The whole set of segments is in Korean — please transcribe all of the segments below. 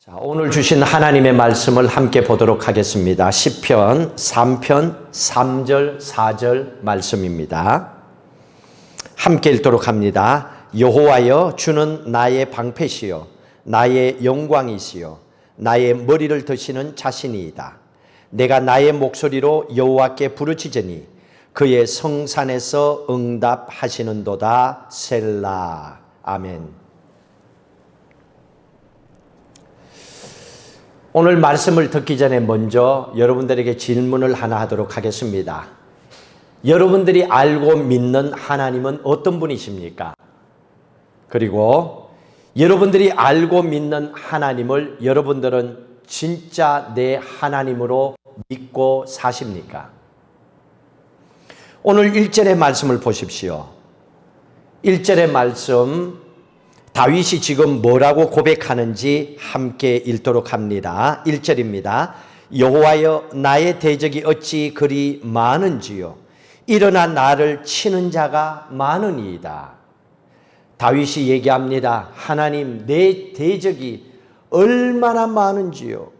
자, 오늘 주신 하나님의 말씀을 함께 보도록 하겠습니다. 시편 3편 3절 4절 말씀입니다. 함께 읽도록 합니다. 여호와여, 주는 나의 방패시요 나의 영광이시요 나의 머리를 드시는 자신이이다. 내가 나의 목소리로 여호와께 부르짖으니 그의 성산에서 응답하시는도다. 셀라. 아멘. 오늘 말씀을 듣기 전에 먼저 여러분들에게 질문을 하나 하도록 하겠습니다. 여러분들이 알고 믿는 하나님은 어떤 분이십니까? 그리고 여러분들이 알고 믿는 하나님을 여러분들은 진짜 내 하나님으로 믿고 사십니까? 오늘 1절의 말씀을 보십시오. 1절의 말씀, 다윗이 지금 뭐라고 고백하는지 함께 읽도록 합니다. 1절입니다. 여호와여, 나의 대적이 어찌 그리 많은지요. 일어나 나를 치는 자가 많으니이다. 다윗이 얘기합니다. 하나님, 내 대적이 얼마나 많은지요.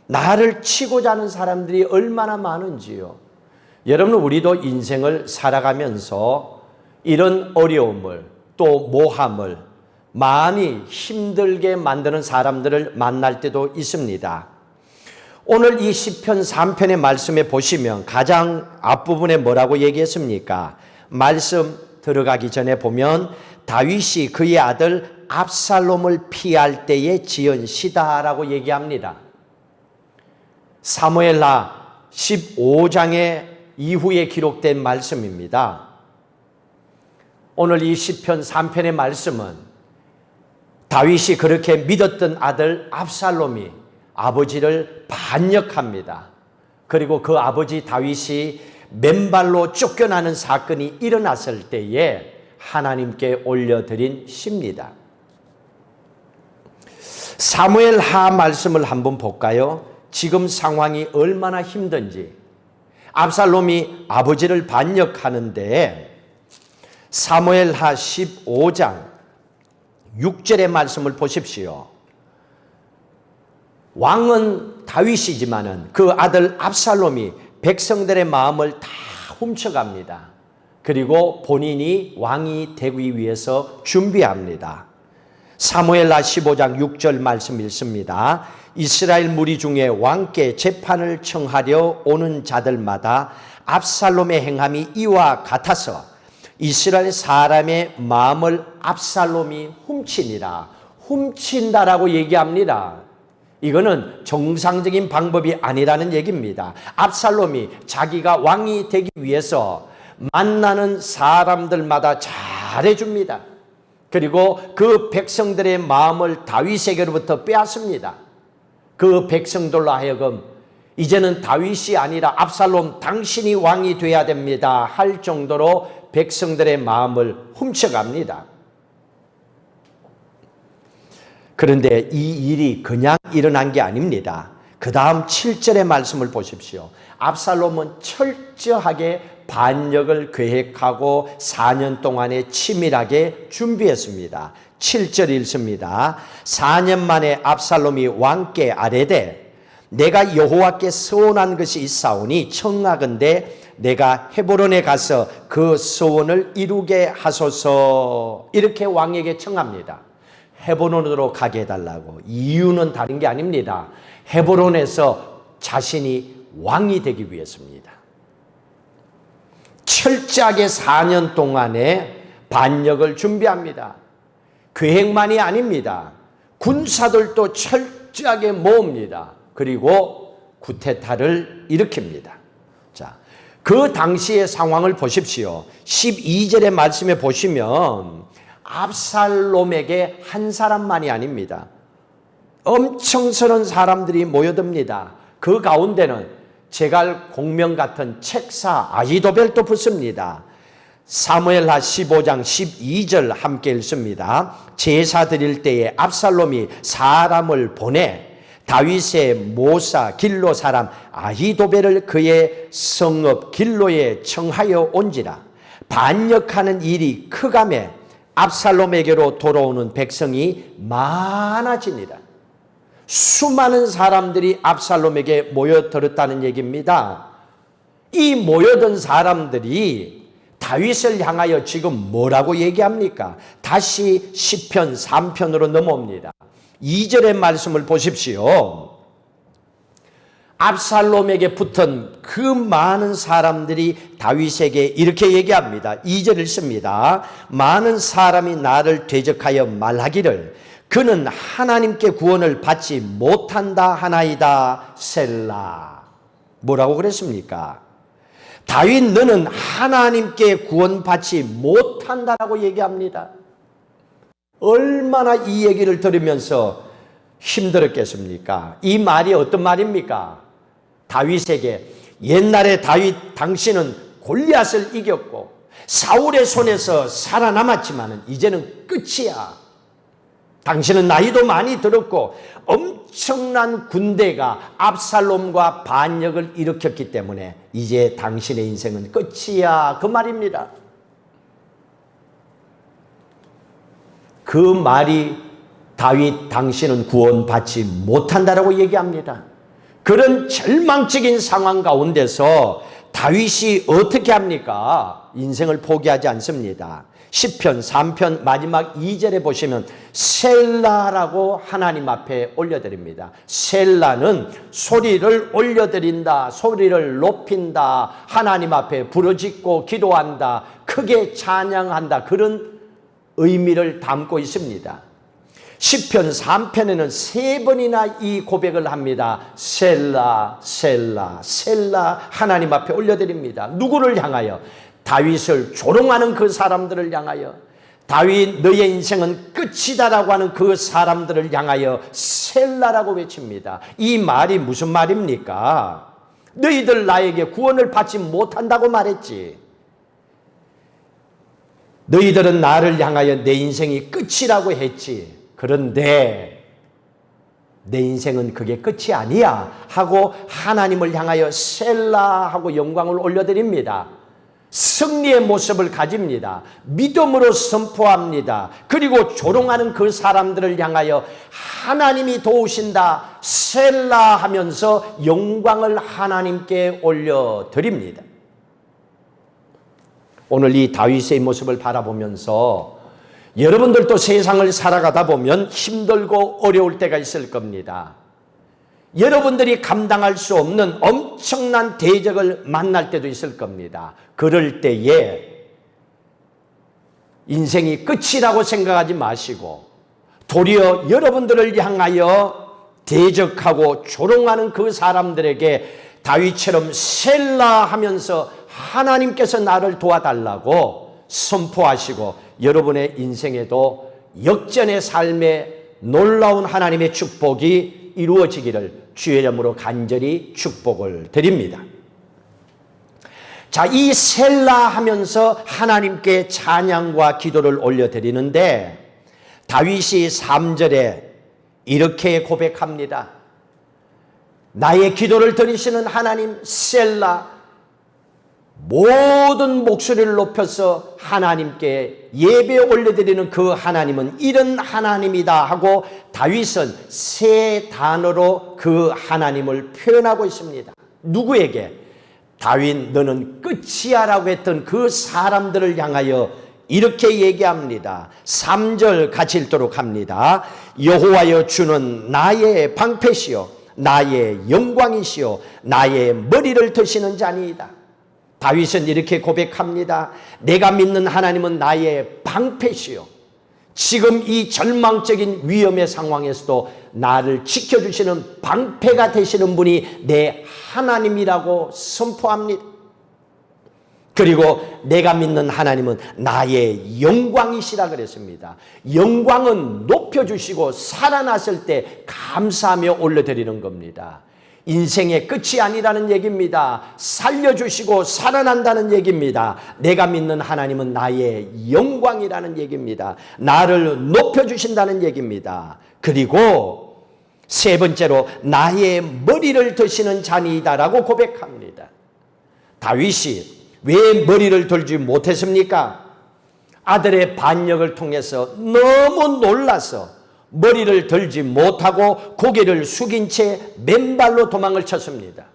나를 치고자 하는 사람들이 얼마나 많은지요. 여러분, 우리도 인생을 살아가면서 이런 어려움을 또 모함을 마음이 힘들게 만드는 사람들을 만날 때도 있습니다. 오늘 이 시편 3편의 말씀에 보시면 가장 앞부분에 뭐라고 얘기했습니까? 말씀 들어가기 전에 보면 다윗이 그의 아들 압살롬을 피할 때에 지은 시다라고 얘기합니다. 사무엘하 15장의 이후에 기록된 말씀입니다. 오늘 이 시편 3편의 말씀은 다윗이 그렇게 믿었던 아들 압살롬이 아버지를 반역합니다. 그리고 그 아버지 다윗이 맨발로 쫓겨나는 사건이 일어났을 때에 하나님께 올려드린 시입니다. 사무엘하 말씀을 한번 볼까요? 지금 상황이 얼마나 힘든지. 압살롬이 아버지를 반역하는데 사무엘하 15장 6절의 말씀을 보십시오. 왕은 다윗이지만은 그 아들 압살롬이 백성들의 마음을 다 훔쳐갑니다. 그리고 본인이 왕이 되기 위해서 준비합니다. 사무엘하 15장 6절 말씀 읽습니다. 이스라엘 무리 중에 왕께 재판을 청하려 오는 자들마다 압살롬의 행함이 이와 같아서 이스라엘 사람의 마음을 압살롬이 훔치니라. 훔친다라고 얘기합니다. 이거는 정상적인 방법이 아니라는 얘기입니다. 압살롬이 자기가 왕이 되기 위해서 만나는 사람들마다 잘해줍니다. 그리고 그 백성들의 마음을 다윗에게로부터 빼앗습니다. 그 백성들로 하여금 이제는 다윗이 아니라 압살롬 당신이 왕이 돼야 됩니다 할 정도로 백성들의 마음을 훔쳐갑니다. 그런데 이 일이 그냥 일어난 게 아닙니다. 그 다음 7절의 말씀을 보십시오. 압살롬은 철저하게 반역을 계획하고 4년 동안에 치밀하게 준비했습니다. 7절 읽습니다. 4년 만에 압살롬이 왕께 아뢰되 내가 여호와께 서원한 것이 있사오니 청하건대 내가 헤브론에 가서 그 소원을 이루게 하소서. 이렇게 왕에게 청합니다. 헤브론으로 가게 해달라고. 이유는 다른 게 아닙니다. 헤브론에서 자신이 왕이 되기 위해서입니다. 철저하게 4년 동안의 반역을 준비합니다. 계획만이 아닙니다. 군사들도 철저하게 모읍니다. 그리고 쿠데타를 일으킵니다. 자, 그 당시의 상황을 보십시오. 12절의 말씀에 보시면 압살롬에게 한 사람만이 아닙니다. 엄청 서른 사람들이 모여듭니다. 그 가운데는 제갈 공명 같은 책사 아히도벨도 붙습니다. 사무엘하 15장 12절 함께 읽습니다. 제사 드릴 때에 압살롬이 사람을 보내 다윗의 모사 길로 사람 아히도벨을 그의 성읍 길로에 청하여 온지라. 반역하는 일이 크감에 압살롬에게로 돌아오는 백성이 많아집니다. 수많은 사람들이 압살롬에게 모여들었다는 얘기입니다. 이 모여든 사람들이 다윗을 향하여 지금 뭐라고 얘기합니까? 다시 시편 3편으로 넘어옵니다. 2절의 말씀을 보십시오. 압살롬에게 붙은 그 많은 사람들이 다윗에게 이렇게 얘기합니다. 2절 읽습니다. 많은 사람이 나를 대적하여 말하기를 그는 하나님께 구원을 받지 못한다 하나이다 셀라. 뭐라고 그랬습니까? 다윗 너는 하나님께 구원받지 못한다라고 얘기합니다. 얼마나 이 얘기를 들으면서 힘들었겠습니까? 이 말이 어떤 말입니까? 다윗에게 옛날에 다윗 당신은 골리앗을 이겼고 사울의 손에서 살아남았지만 이제는 끝이야. 당신은 나이도 많이 들었고 엄청난 군대가 압살롬과 반역을 일으켰기 때문에 이제 당신의 인생은 끝이야. 그 말입니다. 그 말이 다윗 당신은 구원받지 못한다라고 얘기합니다. 그런 절망적인 상황 가운데서 다윗이 어떻게 합니까? 인생을 포기하지 않습니다. 시편 3편 마지막 2절에 보시면 셀라라고 하나님 앞에 올려드립니다. 셀라는 소리를 올려드린다, 소리를 높인다, 하나님 앞에 부르짖고 기도한다, 크게 찬양한다, 그런 의미를 담고 있습니다. 시편 3편에는 3번이나 이 고백을 합니다. 셀라, 셀라, 셀라 하나님 앞에 올려드립니다. 누구를 향하여? 다윗을 조롱하는 그 사람들을 향하여, 다윗 너의 인생은 끝이다라고 하는 그 사람들을 향하여 셀라라고 외칩니다. 이 말이 무슨 말입니까? 너희들 나에게 구원을 받지 못한다고 말했지. 너희들은 나를 향하여 내 인생이 끝이라고 했지. 그런데 내 인생은 그게 끝이 아니야 하고 하나님을 향하여 셀라 하고 영광을 올려드립니다. 승리의 모습을 가집니다. 믿음으로 선포합니다. 그리고 조롱하는 그 사람들을 향하여 하나님이 도우신다 셀라 하면서 영광을 하나님께 올려드립니다. 오늘 이 다윗의 모습을 바라보면서 여러분들도 세상을 살아가다 보면 힘들고 어려울 때가 있을 겁니다. 여러분들이 감당할 수 없는 엄청난 대적을 만날 때도 있을 겁니다. 그럴 때에 인생이 끝이라고 생각하지 마시고 도리어 여러분들을 향하여 대적하고 조롱하는 그 사람들에게 다윗처럼 셀라 하면서 하나님께서 나를 도와달라고 선포하시고 여러분의 인생에도 역전의 삶에 놀라운 하나님의 축복이 이루어지기를 주의 이름으로 간절히 축복을 드립니다. 자, 이 셀라 하면서 하나님께 찬양과 기도를 올려드리는데 다윗이 3절에 이렇게 고백합니다. 나의 기도를 들으시는 하나님 셀라, 모든 목소리를 높여서 하나님께 예배 올려드리는 그 하나님은 이런 하나님이다 하고 다윗은 3단어로 그 하나님을 표현하고 있습니다. 누구에게? 다윗 너는 끝이야 라고 했던 그 사람들을 향하여 이렇게 얘기합니다. 3절 같이 읽도록 합니다. 여호와여 주는 나의 방패시요 나의 영광이시요 나의 머리를 드시는 자니이다. 다윗은 이렇게 고백합니다. 내가 믿는 하나님은 나의 방패시요 지금 이 절망적인 위험의 상황에서도 나를 지켜주시는 방패가 되시는 분이 내 하나님이라고 선포합니다. 그리고 내가 믿는 하나님은 나의 영광이시라 그랬습니다. 영광은 높여주시고 살아났을 때 감사하며 올려드리는 겁니다. 인생의 끝이 아니라는 얘기입니다. 살려주시고 살아난다는 얘기입니다. 내가 믿는 하나님은 나의 영광이라는 얘기입니다. 나를 높여주신다는 얘기입니다. 그리고 3번째로 나의 머리를 드시는 자니이다라고 고백합니다. 다윗이 왜 머리를 들지 못했습니까? 아들의 반역을 통해서 너무 놀라서 머리를 들지 못하고 고개를 숙인 채 맨발로 도망을 쳤습니다.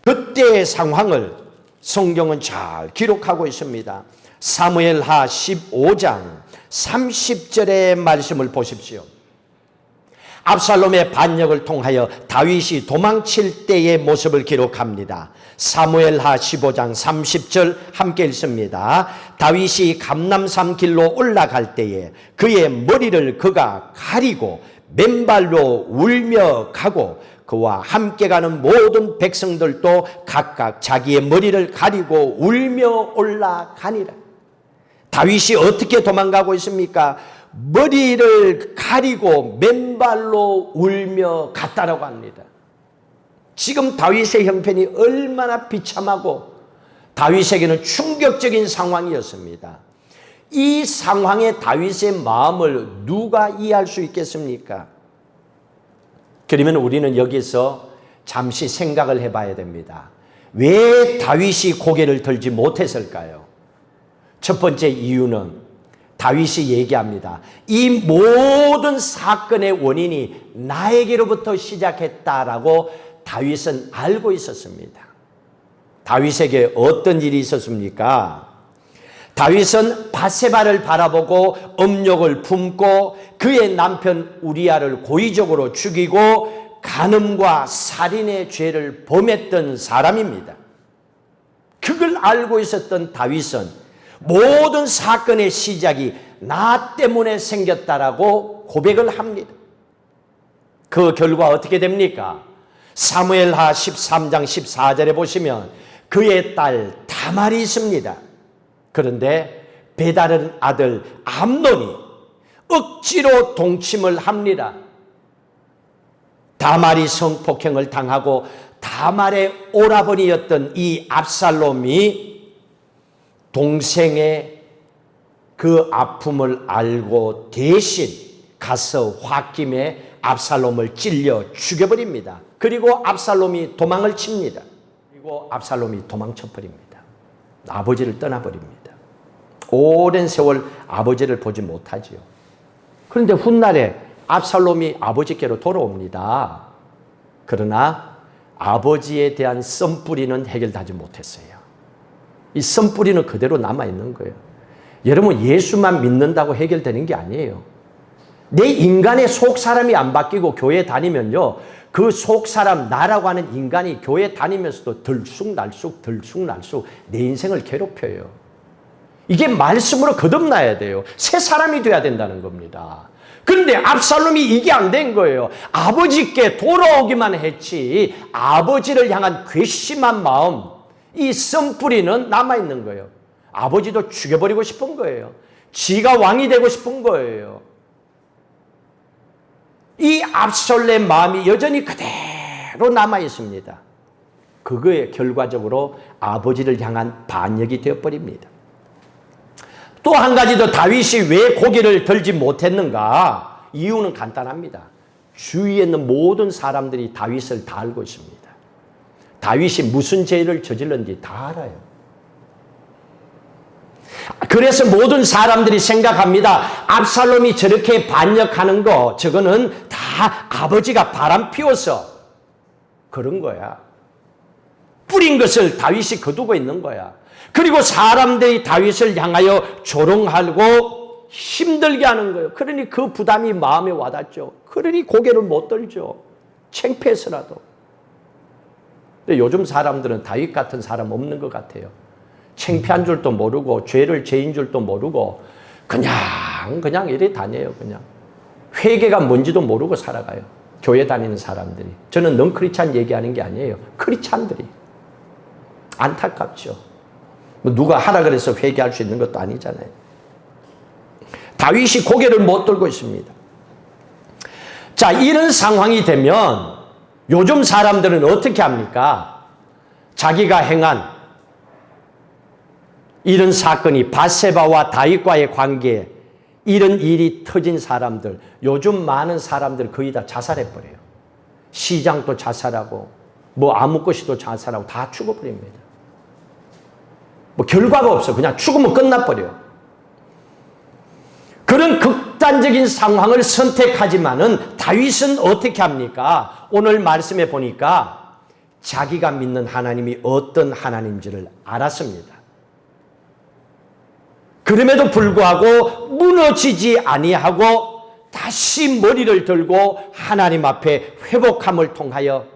그때의 상황을 성경은 잘 기록하고 있습니다. 사무엘하 15장 30절의 말씀을 보십시오. 압살롬의 반역을 통하여 다윗이 도망칠 때의 모습을 기록합니다. 사무엘하 15장 30절 함께 읽습니다. 다윗이 감람산 길로 올라갈 때에 그의 머리를 그가 가리고 맨발로 울며 가고 그와 함께 가는 모든 백성들도 각각 자기의 머리를 가리고 울며 올라가니라. 다윗이 어떻게 도망가고 있습니까? 머리를 가리고 맨발로 울며 갔다라고 합니다. 지금 다윗의 형편이 얼마나 비참하고 다윗에게는 충격적인 상황이었습니다. 이 상황에 다윗의 마음을 누가 이해할 수 있겠습니까? 그러면 우리는 여기서 잠시 생각을 해봐야 됩니다. 왜 다윗이 고개를 들지 못했을까요? 첫 번째 이유는 다윗이 얘기합니다. 이 모든 사건의 원인이 나에게로부터 시작했다라고 다윗은 알고 있었습니다. 다윗에게 어떤 일이 있었습니까? 다윗은 바세바를 바라보고 음욕을 품고 그의 남편 우리아를 고의적으로 죽이고 간음과 살인의 죄를 범했던 사람입니다. 그걸 알고 있었던 다윗은 모든 사건의 시작이 나 때문에 생겼다라고 고백을 합니다. 그 결과 어떻게 됩니까? 사무엘하 13장 14절에 보시면 그의 딸 다말이 있습니다. 그런데 베다른 아들 암논이 억지로 동침을 합니다. 다말이 성폭행을 당하고 다말의 오라버니였던 이 압살롬이 동생의 그 아픔을 알고 대신 가서 홧김에 압살롬을 찔려 죽여버립니다. 그리고 압살롬이 도망을 칩니다. 그리고 압살롬이 도망쳐버립니다. 아버지를 떠나버립니다. 오랜 세월 아버지를 보지 못하지요. 그런데 훗날에 압살롬이 아버지께로 돌아옵니다. 그러나 아버지에 대한 썸뿌리는 해결하지 못했어요. 이 썸뿌리는 그대로 남아있는 거예요. 여러분, 예수만 믿는다고 해결되는 게 아니에요. 내 인간의 속 사람이 안 바뀌고 교회 다니면요, 그 속 사람 나라고 하는 인간이 교회 다니면서도 들쑥날쑥 내 인생을 괴롭혀요. 이게 말씀으로 거듭나야 돼요. 새 사람이 돼야 된다는 겁니다. 그런데 압살롬이 이게 안 된 거예요. 아버지께 돌아오기만 했지 아버지를 향한 괘씸한 마음, 이 썸뿌리는 남아있는 거예요. 아버지도 죽여버리고 싶은 거예요. 지가 왕이 되고 싶은 거예요. 이 압살롬의 마음이 여전히 그대로 남아있습니다. 그거에 결과적으로 아버지를 향한 반역이 되어버립니다. 또 한 가지 더 다윗이 왜 고개를 들지 못했는가? 이유는 간단합니다. 주위에 있는 모든 사람들이 다윗을 다 알고 있습니다. 다윗이 무슨 죄를 저질렀는지 다 알아요. 그래서 모든 사람들이 생각합니다. 압살롬이 저렇게 반역하는 거, 저거는 다 아버지가 바람 피워서 그런 거야. 뿌린 것을 다윗이 거두고 있는 거야. 그리고 사람들이 다윗을 향하여 조롱하고 힘들게 하는 거예요. 그러니 그 부담이 마음에 와닿죠. 그러니 고개를 못 들죠. 창피해서라도. 근데 요즘 사람들은 다윗 같은 사람 없는 것 같아요. 창피한 줄도 모르고 죄를 죄인 줄도 모르고 그냥 이래 다녀요. 그냥 회개가 뭔지도 모르고 살아가요. 교회 다니는 사람들이. 저는 넌 크리스찬 얘기하는 게 아니에요. 크리스찬들이. 안타깝죠. 누가 하라 그래서 회개할 수 있는 것도 아니잖아요. 다윗이 고개를 못 들고 있습니다. 자, 이런 상황이 되면 요즘 사람들은 어떻게 합니까? 자기가 행한 이런 사건이 바세바와 다윗과의 관계에 이런 일이 터진 사람들, 요즘 많은 사람들 거의 다 자살해버려요. 시장도 자살하고 뭐 아무것이도 자살하고 다 죽어버립니다. 뭐 결과가 없어. 그냥 죽으면 끝나버려요. 그런 극단 극단적인 상황을 선택하지만은 다윗은 어떻게 합니까? 오늘 말씀에 보니까 자기가 믿는 하나님이 어떤 하나님인지를 알았습니다. 그럼에도 불구하고 무너지지 아니하고 다시 머리를 들고 하나님 앞에 회복함을 통하여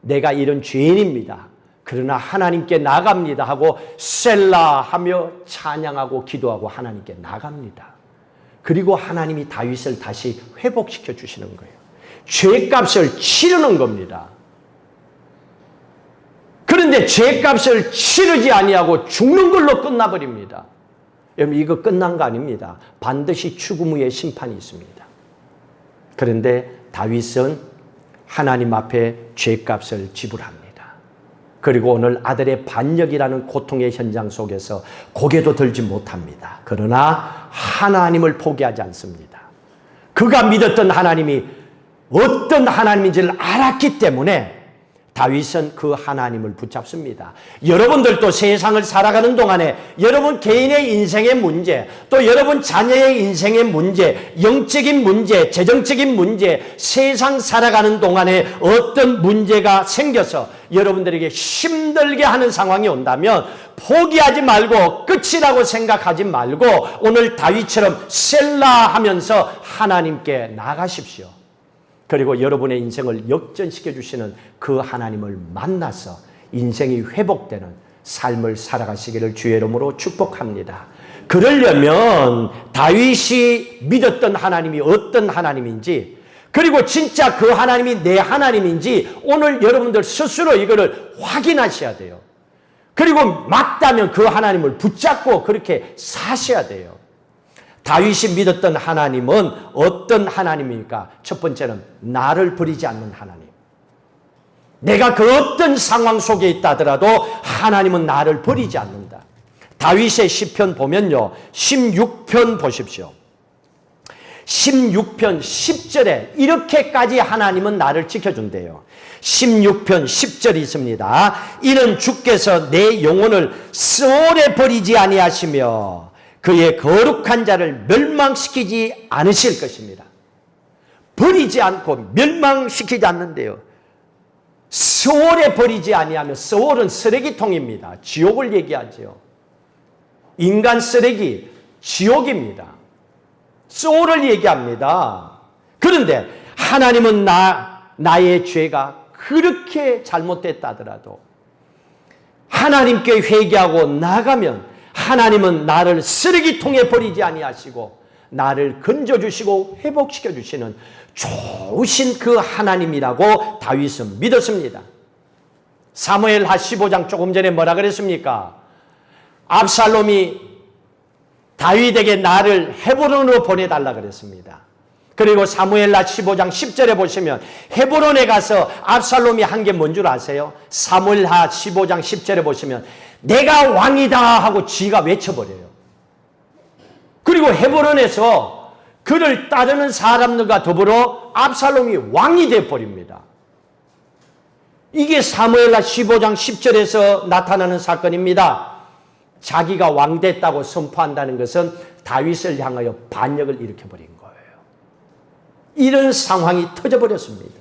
내가 이런 죄인입니다. 그러나 하나님께 나갑니다 하고 셀라 하며 찬양하고 기도하고 하나님께 나갑니다. 그리고 하나님이 다윗을 다시 회복시켜 주시는 거예요. 죄값을 치르는 겁니다. 그런데 죄값을 치르지 아니하고 죽는 걸로 끝나버립니다. 여러분 이거 끝난 거 아닙니다. 반드시 죽음 후에 심판이 있습니다. 그런데 다윗은 하나님 앞에 죄값을 지불합니다. 그리고 오늘 아들의 반역이라는 고통의 현장 속에서 고개도 들지 못합니다. 그러나 하나님을 포기하지 않습니다. 그가 믿었던 하나님이 어떤 하나님인지를 알았기 때문에 다윗은 그 하나님을 붙잡습니다. 여러분들도 세상을 살아가는 동안에 여러분 개인의 인생의 문제, 또 여러분 자녀의 인생의 문제, 영적인 문제, 재정적인 문제, 세상 살아가는 동안에 어떤 문제가 생겨서 여러분들에게 힘들게 하는 상황이 온다면 포기하지 말고 끝이라고 생각하지 말고 오늘 다윗처럼 셀라 하면서 하나님께 나가십시오. 그리고 여러분의 인생을 역전시켜 주시는 그 하나님을 만나서 인생이 회복되는 삶을 살아가시기를 주의 이름으로 축복합니다. 그러려면 다윗이 믿었던 하나님이 어떤 하나님인지, 그리고 진짜 그 하나님이 내 하나님인지 오늘 여러분들 스스로 이거를 확인하셔야 돼요. 그리고 맞다면 그 하나님을 붙잡고 그렇게 사셔야 돼요. 다윗이 믿었던 하나님은 어떤 하나님입니까? 첫 번째는 나를 버리지 않는 하나님. 내가 그 어떤 상황 속에 있다 하더라도 하나님은 나를 버리지 않는다. 다윗의 시편 보면요, 16편 보십시오. 16편 10절에 이렇게까지 하나님은 나를 지켜준대요. 16편 10절이 있습니다. 이는 주께서 내 영혼을 스올에 버리지 아니하시며 그의 거룩한 자를 멸망시키지 않으실 것입니다. 버리지 않고 멸망시키지 않는데요. 스올에 버리지 아니하며, 스올은 쓰레기통입니다. 지옥을 얘기하죠. 인간 쓰레기, 지옥입니다. 스올을 얘기합니다. 그런데 하나님은 나의 죄가 그렇게 잘못됐다 하더라도 하나님께 회개하고 나가면 하나님은 나를 쓰레기통에 버리지 아니하시고 나를 건져주시고 회복시켜 주시는 좋으신 그 하나님이라고 다윗은 믿었습니다. 사무엘하 15장 조금 전에 뭐라 그랬습니까? 압살롬이 다윗에게 나를 헤브론으로 보내달라 그랬습니다. 그리고 사무엘하 15장 10절에 보시면 헤브론에 가서 압살롬이 한 게 뭔 줄 아세요? 사무엘하 15장 10절에 보시면 내가 왕이다 하고 지가 외쳐버려요. 그리고 헤브론에서 그를 따르는 사람들과 더불어 압살롬이 왕이 되어버립니다. 이게 사무엘하 15장 10절에서 나타나는 사건입니다. 자기가 왕 됐다고 선포한다는 것은 다윗을 향하여 반역을 일으켜버린 거예요. 이런 상황이 터져버렸습니다.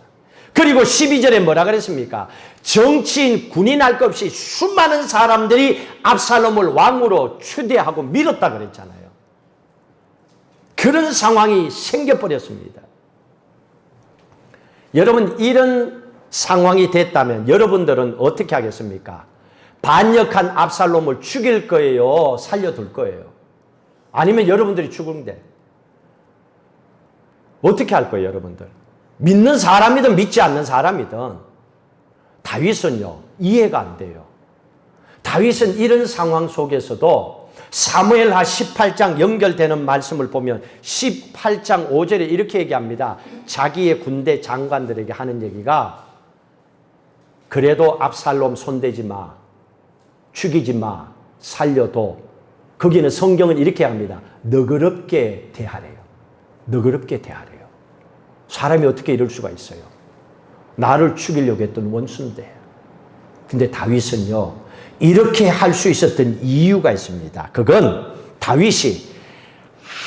그리고 12절에 뭐라 그랬습니까? 정치인, 군인 할 것 없이 수많은 사람들이 압살롬을 왕으로 추대하고 밀었다 그랬잖아요. 그런 상황이 생겨버렸습니다. 여러분, 이런 상황이 됐다면 여러분들은 어떻게 하겠습니까? 반역한 압살롬을 죽일 거예요? 살려둘 거예요? 아니면 여러분들이 죽은데 어떻게 할 거예요, 여러분들? 믿는 사람이든 믿지 않는 사람이든 다윗은요, 이해가 안 돼요. 다윗은 이런 상황 속에서도 사무엘하 18장 연결되는 말씀을 보면 18장 5절에 이렇게 얘기합니다. 자기의 군대 장관들에게 하는 얘기가 그래도 압살롬 손대지 마, 죽이지 마, 살려도 거기는 성경은 이렇게 합니다. 너그럽게 대하래요. 너그럽게 대하래요. 사람이 어떻게 이럴 수가 있어요? 나를 죽이려고 했던 원수인데. 근데 다윗은요, 이렇게 할 수 있었던 이유가 있습니다. 그건 다윗이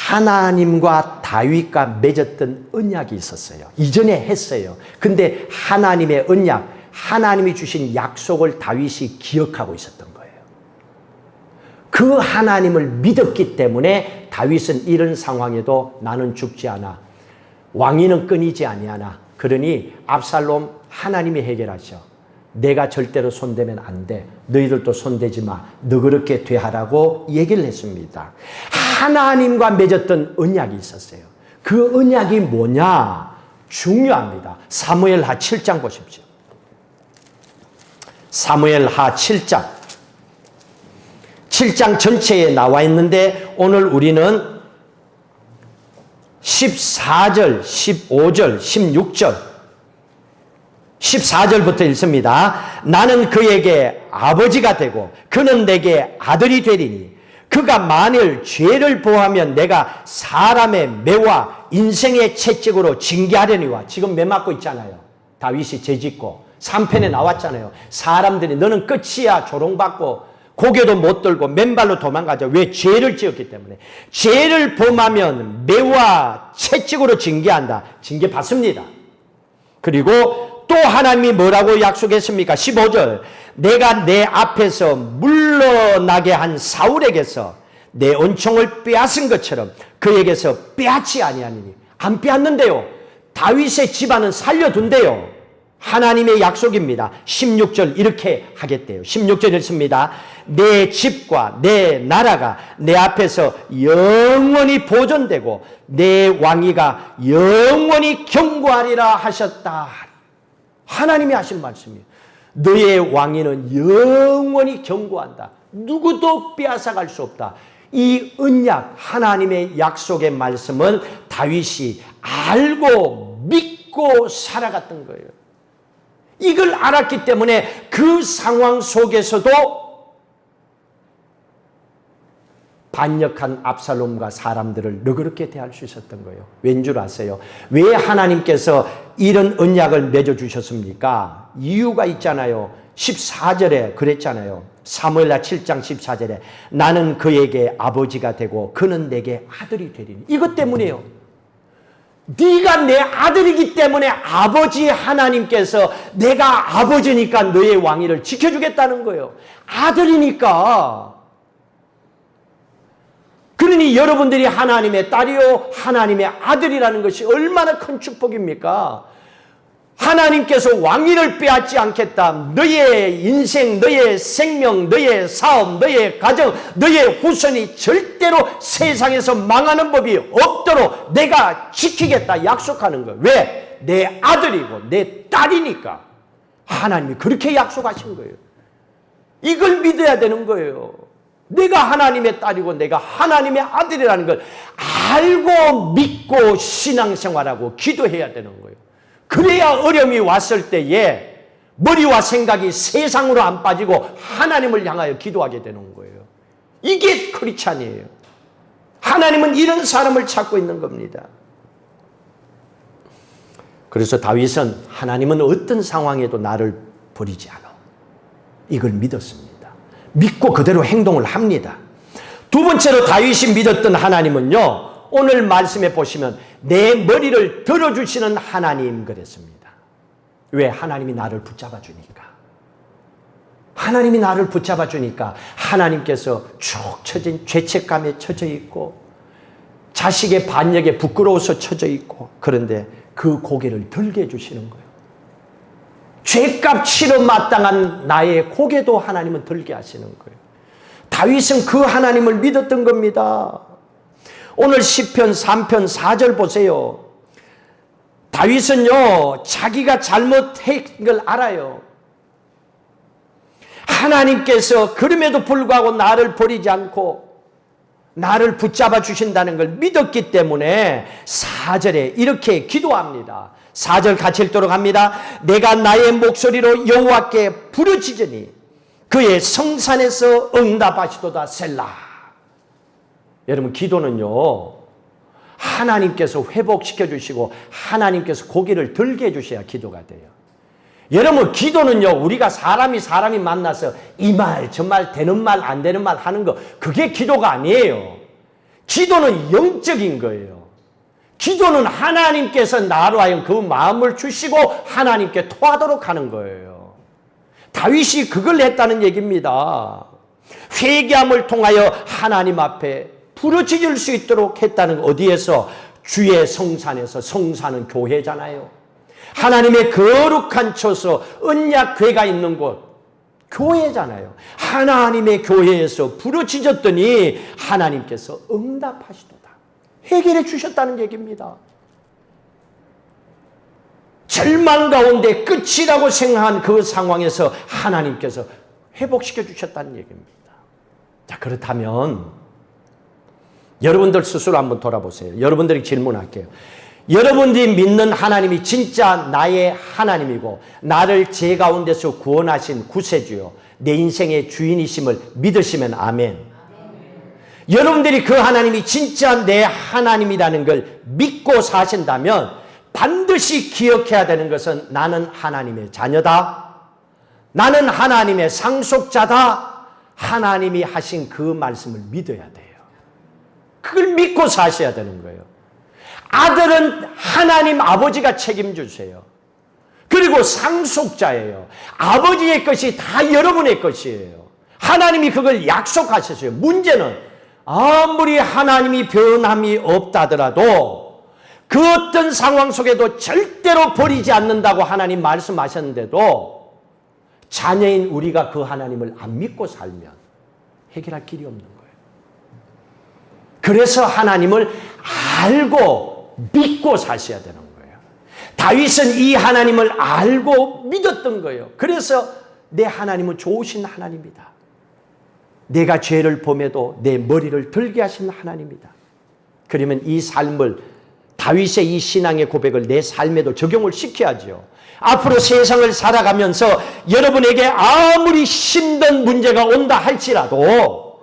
하나님과 다윗과 맺었던 언약이 있었어요. 이전에 했어요. 근데 하나님의 언약, 하나님이 주신 약속을 다윗이 기억하고 있었던 거예요. 그 하나님을 믿었기 때문에 다윗은 이런 상황에도 나는 죽지 않아, 왕위는 끊이지 아니하나, 그러니 압살롬 하나님이 해결하셔. 내가 절대로 손대면 안 돼. 너희들도 손대지 마. 너 그렇게 되하라고 얘기를 했습니다. 하나님과 맺었던 언약이 있었어요. 그 언약이 뭐냐? 중요합니다. 사무엘하 7장 보십시오. 사무엘하 7장. 7장 전체에 나와 있는데 오늘 우리는 14절, 15절, 16절, 14절부터 읽습니다. 나는 그에게 아버지가 되고 그는 내게 아들이 되리니 그가 만일 죄를 보하면 내가 사람의 매와 인생의 채찍으로 징계하려니와. 지금 매 맞고 있잖아요. 다윗이 죄짓고 3편에 나왔잖아요. 사람들이 너는 끝이야 조롱받고 고개도 못 들고 맨발로 도망가죠. 왜? 죄를 지었기 때문에. 죄를 범하면 매와 채찍으로 징계한다. 징계받습니다. 그리고 또 하나님이 뭐라고 약속했습니까? 15절. 내가 내 앞에서 물러나게 한 사울에게서 내 은총을 빼앗은 것처럼 그에게서 빼앗지 아니하니니. 안 빼앗는데요. 다윗의 집안은 살려둔대요. 하나님의 약속입니다. 16절 이렇게 하겠대요. 16절 읽습니다. 내 집과 내 나라가 내 앞에서 영원히 보존되고 내 왕위가 영원히 경고하리라 하셨다. 하나님이 하신 말씀이에요. 너의 왕위는 영원히 경고한다. 누구도 빼앗아갈 수 없다. 이 언약, 하나님의 약속의 말씀은 다윗이 알고 믿고 살아갔던 거예요. 이걸 알았기 때문에 그 상황 속에서도 반역한 압살롬과 사람들을 너그럽게 대할 수 있었던 거예요. 왠 줄 아세요? 왜 하나님께서 이런 언약을 맺어주셨습니까? 이유가 있잖아요. 14절에 그랬잖아요. 사무엘하 7장 14절에 나는 그에게 아버지가 되고 그는 내게 아들이 되리니. 이것 때문이에요. 네가 내 아들이기 때문에 아버지 하나님께서 내가 아버지니까 너의 왕위를 지켜주겠다는 거예요. 아들이니까. 그러니 여러분들이 하나님의 딸이요 하나님의 아들이라는 것이 얼마나 큰 축복입니까? 하나님께서 왕위를 빼앗지 않겠다. 너의 인생, 너의 생명, 너의 사업, 너의 가정, 너의 후손이 절대로 세상에서 망하는 법이 없도록 내가 지키겠다 약속하는 거예요. 왜? 내 아들이고 내 딸이니까. 하나님이 그렇게 약속하신 거예요. 이걸 믿어야 되는 거예요. 내가 하나님의 딸이고 내가 하나님의 아들이라는 걸 알고 믿고 신앙생활하고 기도해야 되는 거예요. 그래야 어려움이 왔을 때에 머리와 생각이 세상으로 안 빠지고 하나님을 향하여 기도하게 되는 거예요. 이게 크리스찬이에요. 하나님은 이런 사람을 찾고 있는 겁니다. 그래서 다윗은 하나님은 어떤 상황에도 나를 버리지 않아. 이걸 믿었습니다. 믿고 그대로 행동을 합니다. 두 번째로 다윗이 믿었던 하나님은요. 오늘 말씀에 보시면 내 머리를 들어주시는 하나님 그랬습니다. 왜? 하나님이 나를 붙잡아 주니까. 하나님이 나를 붙잡아 주니까 하나님께서 축 처진 죄책감에 처져 있고 자식의 반역에 부끄러워서 처져 있고 그런데 그 고개를 들게 해주시는 거예요. 죄값 치러 마땅한 나의 고개도 하나님은 들게 하시는 거예요. 다윗은 그 하나님을 믿었던 겁니다. 오늘 시편 3편 4절 보세요. 다윗은요 자기가 잘못한 걸 알아요. 하나님께서 그럼에도 불구하고 나를 버리지 않고 나를 붙잡아 주신다는 걸 믿었기 때문에 4절에 이렇게 기도합니다. 4절 같이 읽도록 합니다. 내가 나의 목소리로 여호와께 부르짖으니 그의 성산에서 응답하시도다 셀라. 여러분 기도는요 하나님께서 회복시켜 주시고 하나님께서 고개를 들게 해주셔야 기도가 돼요. 여러분 기도는요 우리가 사람이 만나서 이 말 저 말 되는 말 안 되는 말 하는 거 그게 기도가 아니에요. 기도는 영적인 거예요. 기도는 하나님께서 나로 하여금 그 마음을 주시고 하나님께 토하도록 하는 거예요. 다윗이 그걸 했다는 얘기입니다. 회개함을 통하여 하나님 앞에 부르짖을 수 있도록 했다는 거. 어디에서? 주의 성산에서. 성산은 교회잖아요. 하나님의 거룩한 처소 언약궤가 있는 곳 교회잖아요. 하나님의 교회에서 부르짖었더니 하나님께서 응답하시도다. 해결해 주셨다는 얘기입니다. 절망 가운데 끝이라고 생각한 그 상황에서 하나님께서 회복시켜 주셨다는 얘기입니다. 자, 그렇다면 여러분들 스스로 한번 돌아보세요. 여러분들이 질문할게요. 여러분들이 믿는 하나님이 진짜 나의 하나님이고 나를 죄 가운데서 구원하신 구세주요, 내 인생의 주인이심을 믿으시면 아멘. 여러분들이 그 하나님이 진짜 내 하나님이라는 걸 믿고 사신다면 반드시 기억해야 되는 것은 나는 하나님의 자녀다. 나는 하나님의 상속자다. 하나님이 하신 그 말씀을 믿어야 돼요. 그걸 믿고 사셔야 되는 거예요. 아들은 하나님 아버지가 책임주세요. 그리고 상속자예요. 아버지의 것이 다 여러분의 것이에요. 하나님이 그걸 약속하셨어요. 문제는 아무리 하나님이 변함이 없다더라도 그 어떤 상황 속에도 절대로 버리지 않는다고 하나님 말씀하셨는데도 자녀인 우리가 그 하나님을 안 믿고 살면 해결할 길이 없는 거예요. 그래서 하나님을 알고 믿고 사셔야 되는 거예요. 다윗은 이 하나님을 알고 믿었던 거예요. 그래서 내 하나님은 좋으신 하나님이다. 내가 죄를 범해도 내 머리를 들게 하신 하나님이다. 그러면 이 삶을, 다윗의 이 신앙의 고백을 내 삶에도 적용을 시켜야죠. 앞으로 세상을 살아가면서 여러분에게 아무리 힘든 문제가 온다 할지라도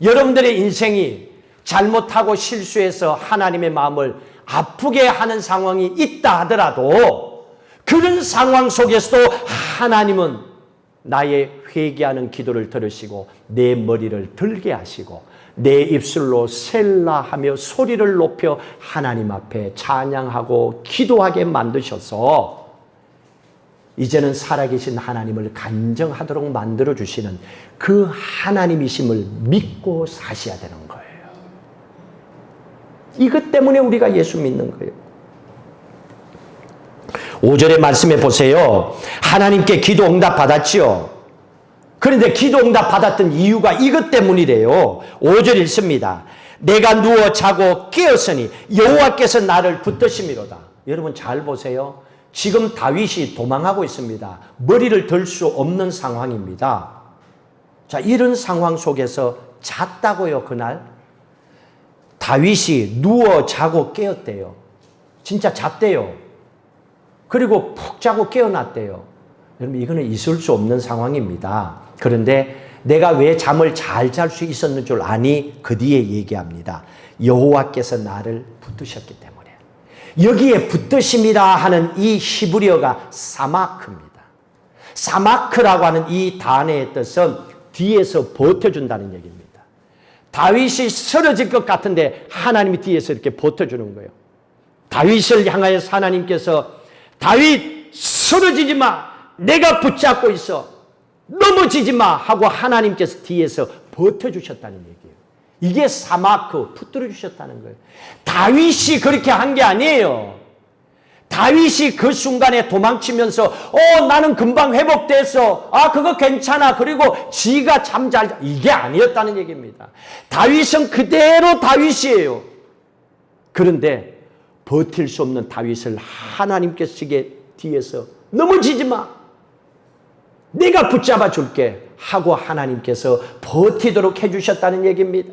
여러분들의 인생이 잘못하고 실수해서 하나님의 마음을 아프게 하는 상황이 있다 하더라도 그런 상황 속에서도 하나님은 나의 회개하는 기도를 들으시고 내 머리를 들게 하시고 내 입술로 셀라하며 소리를 높여 하나님 앞에 찬양하고 기도하게 만드셔서 이제는 살아계신 하나님을 간증하도록 만들어주시는 그 하나님이심을 믿고 사셔야 되는 거예요. 이것 때문에 우리가 예수 믿는 거예요. 5절의 말씀에 보세요. 하나님께 기도 응답 받았지요. 그런데 기도 응답 받았던 이유가 이것 때문이래요. 5절 읽습니다. 내가 누워 자고 깨었으니 여호와께서 나를 붙드심이로다. 여러분 잘 보세요. 지금 다윗이 도망하고 있습니다. 머리를 들 수 없는 상황입니다. 자, 이런 상황 속에서 잤다고요, 그날? 다윗이 누워 자고 깨었대요. 진짜 잤대요. 그리고 푹 자고 깨어났대요. 여러분, 이거는 있을 수 없는 상황입니다. 그런데 내가 왜 잠을 잘 잘 수 있었는 줄 아니? 그 뒤에 얘기합니다. 여호와께서 나를 붙드셨기 때문에. 여기에 붙드심이라 하는 이 히브리어가 사마크입니다. 사마크라고 하는 이 단어의 뜻은 뒤에서 버텨준다는 얘기입니다. 다윗이 쓰러질 것 같은데 하나님이 뒤에서 이렇게 버텨주는 거예요. 다윗을 향하여서 하나님께서 다윗 쓰러지지 마. 내가 붙잡고 있어. 넘어지지 마 하고 하나님께서 뒤에서 버텨주셨다는 얘기예요. 이게 사마크, 붙들어 주셨다는 거예요. 다윗이 그렇게 한 게 아니에요. 다윗이 그 순간에 도망치면서 나는 금방 회복됐어. 그거 괜찮아. 그리고 지가 참 잘, 이게 아니었다는 얘기입니다. 다윗은 그대로 다윗이에요. 그런데 버틸 수 없는 다윗을 하나님께서 뒤에서 넘어지지 마. 내가 붙잡아 줄게 하고 하나님께서 버티도록 해주셨다는 얘기입니다.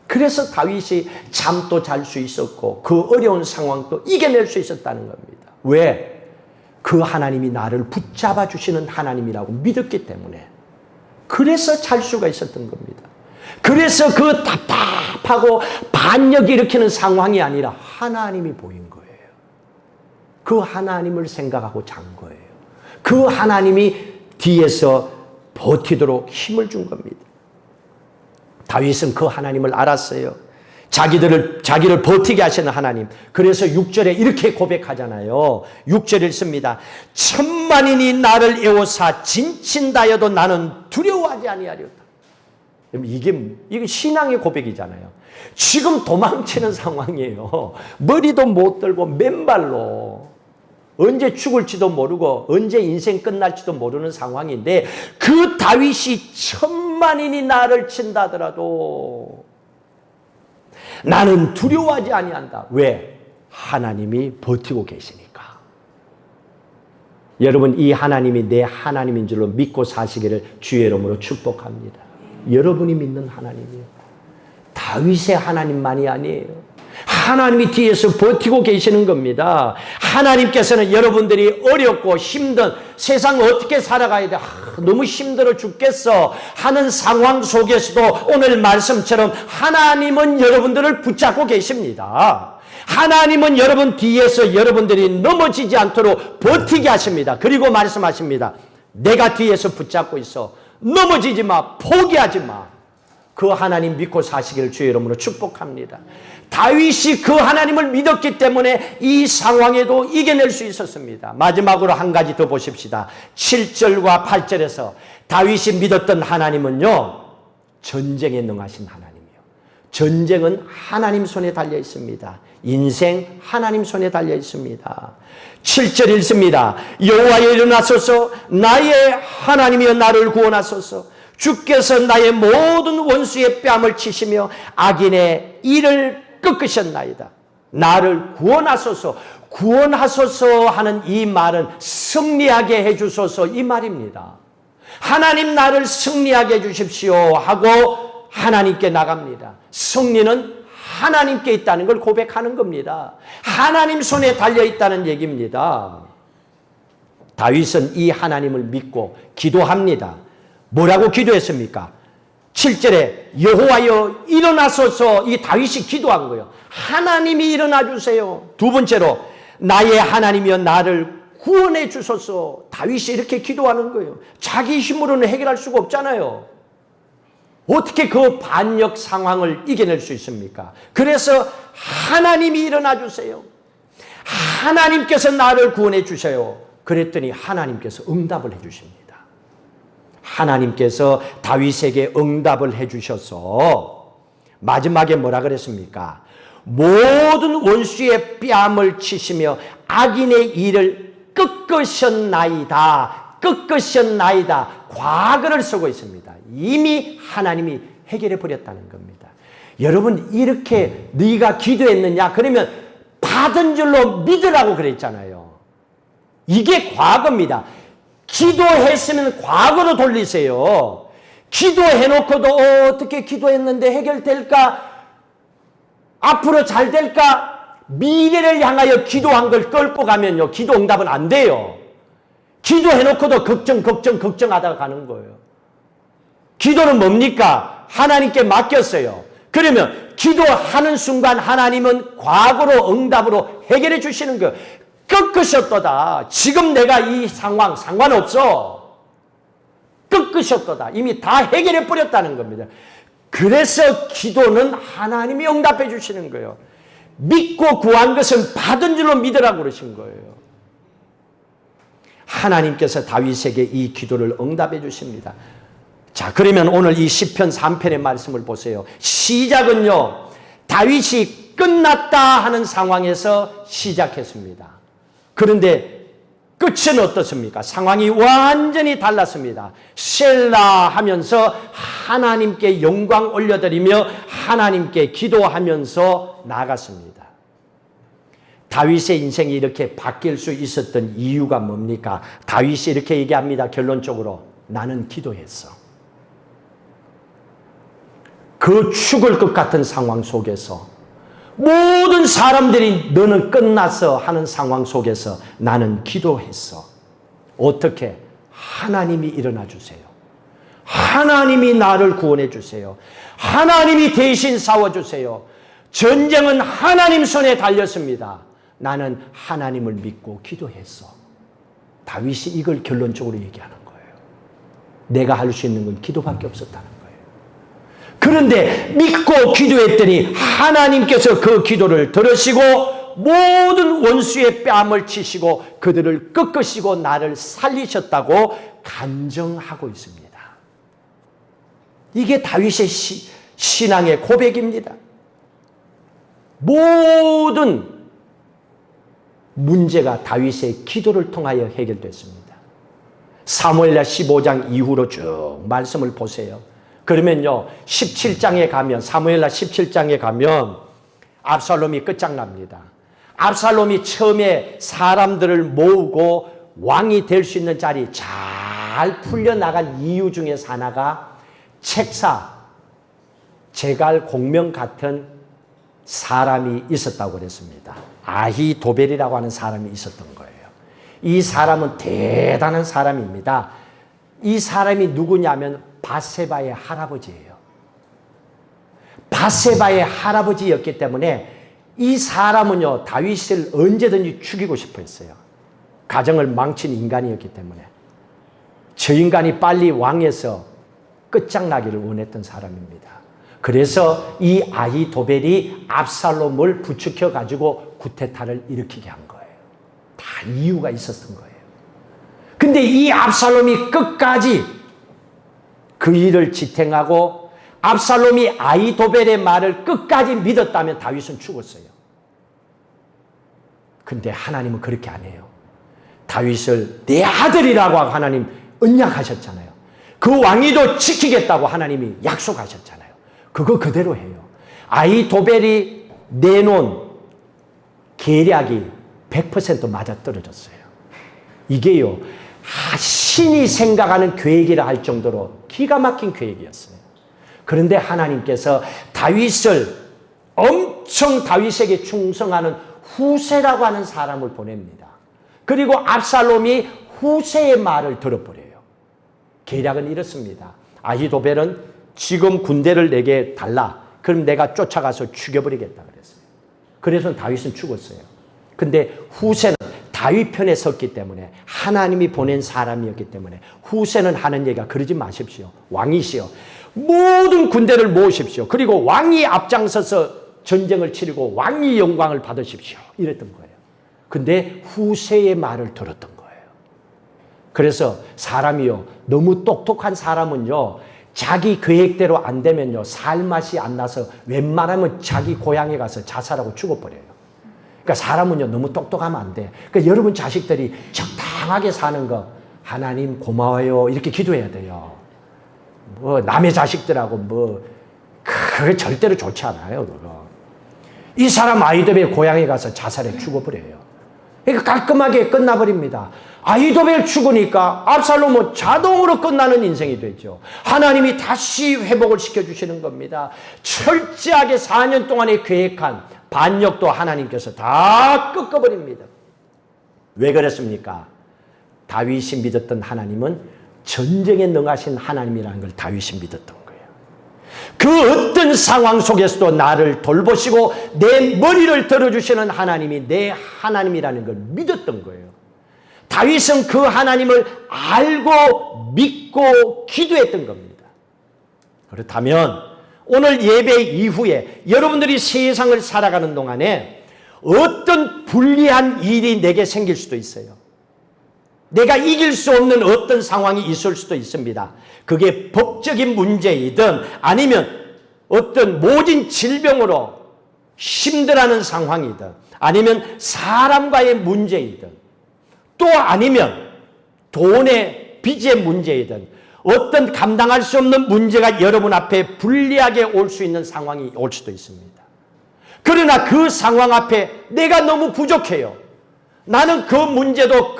그래서 다윗이 잠도 잘 수 있었고 그 어려운 상황도 이겨낼 수 있었다는 겁니다. 왜? 그 하나님이 나를 붙잡아 주시는 하나님이라고 믿었기 때문에. 그래서 잘 수가 있었던 겁니다. 그래서 그 답답하고 반역이 일으키는 상황이 아니라 하나님이 보인 거예요. 그 하나님을 생각하고 잔 거예요. 그 하나님이 뒤에서 버티도록 힘을 준 겁니다. 다윗은 그 하나님을 알았어요. 자기를 버티게 하시는 하나님. 그래서 6절에 이렇게 고백하잖아요. 6절에 읽습니다. 천만인이 나를 애워사 진친다여도 나는 두려워하지 아니하리로다. 이게 신앙의 고백이잖아요. 지금 도망치는 상황이에요. 머리도 못 들고 맨발로 언제 죽을지도 모르고 언제 인생 끝날지도 모르는 상황인데 그 다윗이 천만인이 나를 친다더라도 나는 두려워하지 아니한다. 왜? 하나님이 버티고 계시니까. 여러분, 이 하나님이 내 하나님인 줄로 믿고 사시기를 주의 이름으로 축복합니다. 여러분이 믿는 하나님이에요. 다윗의 하나님만이 아니에요. 하나님이 뒤에서 버티고 계시는 겁니다. 하나님께서는 여러분들이 어렵고 힘든 세상 어떻게 살아가야 돼? 너무 힘들어 죽겠어 하는 상황 속에서도 오늘 말씀처럼 하나님은 여러분들을 붙잡고 계십니다. 하나님은 여러분 뒤에서 여러분들이 넘어지지 않도록 버티게 하십니다. 그리고 말씀하십니다. 내가 뒤에서 붙잡고 있어. 넘어지지 마. 포기하지 마. 그 하나님 믿고 사시기를 주의 이름으로 축복합니다. 다윗이 그 하나님을 믿었기 때문에 이 상황에도 이겨낼 수 있었습니다. 마지막으로 한 가지 더 보십시다. 7절과 8절에서 다윗이 믿었던 하나님은요, 전쟁에 능하신 하나님이에요. 전쟁은 하나님 손에 달려 있습니다. 인생 하나님 손에 달려 있습니다. 7절 읽습니다. 여호와여 일어나소서. 나의 하나님이여 나를 구원하소서. 주께서 나의 모든 원수의 뺨을 치시며 악인의 일을 꺾으셨나이다. 나를 구원하소서. 구원하소서 하는 이 말은 승리하게 해주소서 이 말입니다. 하나님 나를 승리하게 해주십시오 하고 하나님께 나갑니다. 승리는 하나님께 있다는 걸 고백하는 겁니다. 하나님 손에 달려있다는 얘기입니다. 다윗은 이 하나님을 믿고 기도합니다. 뭐라고 기도했습니까? 7절에 여호와여 일어나소서. 이 다윗이 기도한 거예요. 하나님이 일어나 주세요. 두 번째로 나의 하나님이여 나를 구원해 주소서. 다윗이 이렇게 기도하는 거예요. 자기 힘으로는 해결할 수가 없잖아요. 어떻게 그 반역 상황을 이겨낼 수 있습니까? 그래서 하나님이 일어나 주세요. 하나님께서 나를 구원해 주세요. 그랬더니 하나님께서 응답을 해 주십니다. 하나님께서 다윗에게 응답을 해 주셔서 마지막에 뭐라 그랬습니까? 모든 원수의 뺨을 치시며 악인의 일을 꺾으셨나이다. 꺾으셨나이다. 과거를 쓰고 있습니다. 이미 하나님이 해결해 버렸다는 겁니다. 여러분, 이렇게 네가 기도했느냐? 그러면 받은 줄로 믿으라고 그랬잖아요. 이게 과거입니다. 기도했으면 과거로 돌리세요. 기도해놓고도 어떻게 기도했는데 해결될까? 앞으로 잘 될까? 미래를 향하여 기도한 걸 끌고 가면요, 기도 응답은 안 돼요. 기도해놓고도 걱정하다가 가는 거예요. 기도는 뭡니까? 하나님께 맡겼어요. 그러면 기도하는 순간 하나님은 과거로 응답으로 해결해 주시는 거예요. 꺾으셨도다. 지금 내가 이 상황 상관없어. 꺾으셨도다. 이미 다 해결해 버렸다는 겁니다. 그래서 기도는 하나님이 응답해 주시는 거예요. 믿고 구한 것은 받은 줄로 믿으라고 그러신 거예요. 하나님께서 다윗에게 이 기도를 응답해 주십니다. 자, 그러면 오늘 이 시편 3편의 말씀을 보세요. 시작은요, 다윗이 끝났다 하는 상황에서 시작했습니다. 그런데 끝은 어떻습니까? 상황이 완전히 달랐습니다. 셀라 하면서 하나님께 영광 올려드리며 하나님께 기도하면서 나갔습니다. 다윗의 인생이 이렇게 바뀔 수 있었던 이유가 뭡니까? 다윗이 이렇게 얘기합니다. 결론적으로 나는 기도했어. 그 죽을 것 같은 상황 속에서 모든 사람들이 너는 끝났어 하는 상황 속에서 나는 기도했어. 어떻게? 하나님이 일어나 주세요. 하나님이 나를 구원해 주세요. 하나님이 대신 싸워주세요. 전쟁은 하나님 손에 달렸습니다. 나는 하나님을 믿고 기도했어. 다윗이 이걸 결론적으로 얘기하는 거예요. 내가 할 수 있는 건 기도밖에 없었다는 거예요. 그런데 믿고 기도했더니 하나님께서 그 기도를 들으시고 모든 원수의 뺨을 치시고 그들을 꺾으시고 나를 살리셨다고 간증하고 있습니다. 이게 다윗의 신앙의 고백입니다. 모든 문제가 다윗의 기도를 통하여 해결됐습니다. 사무엘하 15장 이후로 쭉 말씀을 보세요. 그러면요 17장에 가면 사무엘하 17장에 가면 압살롬이 끝장납니다. 압살롬이 처음에 사람들을 모으고 왕이 될 수 있는 자리 잘 풀려나간 이유 중에서 하나가 책사, 제갈 공명 같은 사람이 있었다고 그랬습니다. 아히도벨이라고 하는 사람이 있었던 거예요. 이 사람은 대단한 사람입니다. 이 사람이 누구냐면 밧세바의 할아버지예요. 밧세바의 할아버지였기 때문에 이 사람은요 다윗을 언제든지 죽이고 싶어 했어요. 가정을 망친 인간이었기 때문에 저 인간이 빨리 왕에서 끝장나기를 원했던 사람입니다. 그래서 이 아히도벨이 압살롬을 부추겨 가지고 구테타를 일으키게 한 거예요. 다 이유가 있었던 거예요. 근데 이 압살롬이 끝까지 그 일을 지탱하고 압살롬이 아히도벨의 말을 끝까지 믿었다면 다윗은 죽었어요. 근데 하나님은 그렇게 안 해요. 다윗을 내 아들이라고 하나님 언약하셨잖아요. 그 왕위도 지키겠다고 하나님이 약속하셨잖아요. 그거 그대로 해요. 아히도벨이 내놓은 계략이 100% 맞아떨어졌어요. 이게요 신이 생각하는 계획이라 할 정도로 기가 막힌 계획이었어요. 그런데 하나님께서 다윗을 엄청 다윗에게 충성하는 후세라고 하는 사람을 보냅니다. 그리고 압살롬이 후세의 말을 들어버려요. 계략은 이렇습니다. 아히도벨은 지금 군대를 내게 달라. 그럼 내가 쫓아가서 죽여버리겠다 그랬어요. 그래서 다윗은 죽었어요. 근데 후세는 다윗 편에 섰기 때문에 하나님이 보낸 사람이었기 때문에 후세는 하는 얘기가 그러지 마십시오. 왕이시여. 모든 군대를 모으십시오. 그리고 왕이 앞장서서 전쟁을 치르고 왕이 영광을 받으십시오. 이랬던 거예요. 근데 후세의 말을 들었던 거예요. 그래서 사람이요. 너무 똑똑한 사람은요. 자기 계획대로 안 되면요. 살맛이 안 나서 웬만하면 자기 고향에 가서 자살하고 죽어버려요. 그러니까 사람은요. 너무 똑똑하면 안 돼. 그러니까 여러분 자식들이 적당하게 사는 거 하나님 고마워요. 이렇게 기도해야 돼요. 뭐 남의 자식들하고 그게 절대로 좋지 않아요. 그거. 이 사람 아히도벨 고향에 가서 자살해 죽어버려요. 그러니까 깔끔하게 끝나버립니다. 아히도벨 죽으니까 압살롬은 자동으로 끝나는 인생이 되죠. 하나님이 다시 회복을 시켜주시는 겁니다. 철저하게 4년 동안에 계획한 반역도 하나님께서 다 꺾어버립니다. 왜 그랬습니까? 다윗이 믿었던 하나님은 전쟁에 능하신 하나님이라는 걸 다윗이 믿었던 거예요. 그 어떤 상황 속에서도 나를 돌보시고 내 머리를 들어주시는 하나님이 내 하나님이라는 걸 믿었던 거예요. 다윗은 그 하나님을 알고 믿고 기도했던 겁니다. 그렇다면 오늘 예배 이후에 여러분들이 세상을 살아가는 동안에 어떤 불리한 일이 내게 생길 수도 있어요. 내가 이길 수 없는 어떤 상황이 있을 수도 있습니다. 그게 법적인 문제이든 아니면 어떤 모진 질병으로 힘들어하는 상황이든 아니면 사람과의 문제이든 또 아니면 돈의 빚의 문제이든 어떤 감당할 수 없는 문제가 여러분 앞에 불리하게 올 수 있는 상황이 올 수도 있습니다. 그러나 그 상황 앞에 내가 너무 부족해요. 나는 그 문제도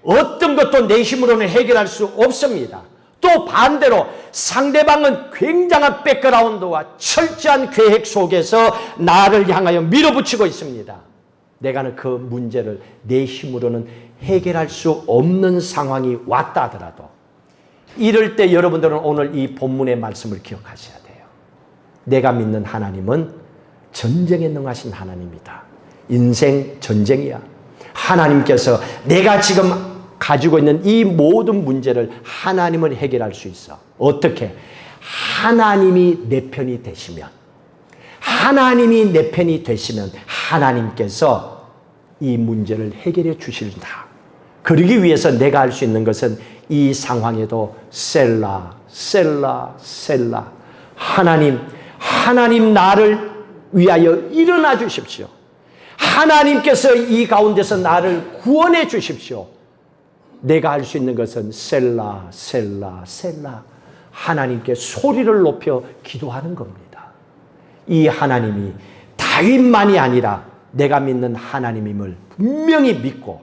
어떤 것도 내 힘으로는 해결할 수 없습니다. 또 반대로 상대방은 굉장한 백그라운드와 철저한 계획 속에서 나를 향하여 밀어붙이고 있습니다. 내가는 그 문제를 내 힘으로는 해결할 수 없는 상황이 왔다 하더라도 이럴 때 여러분들은 오늘 이 본문의 말씀을 기억하셔야 돼요. 내가 믿는 하나님은 전쟁에 능하신 하나님이다. 인생 전쟁이야. 하나님께서 내가 지금 가지고 있는 이 모든 문제를 하나님은 해결할 수 있어. 어떻게? 하나님이 내 편이 되시면, 하나님이 내 편이 되시면 하나님께서 이 문제를 해결해 주신다. 그러기 위해서 내가 할 수 있는 것은 이 상황에도 셀라, 셀라, 셀라. 하나님 나를 위하여 일어나 주십시오. 하나님께서 이 가운데서 나를 구원해 주십시오. 내가 할 수 있는 것은 셀라, 셀라, 셀라. 하나님께 소리를 높여 기도하는 겁니다. 이 하나님이 다윗만이 아니라 내가 믿는 하나님임을 분명히 믿고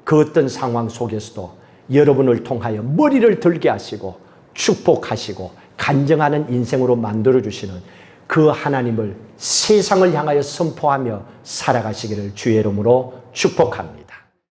그 어떤 상황 속에서도 여러분을 통하여 머리를 들게 하시고 축복하시고 간증하는 인생으로 만들어주시는 그 하나님을 세상을 향하여 선포하며 살아가시기를 주의 이름으로 축복합니다.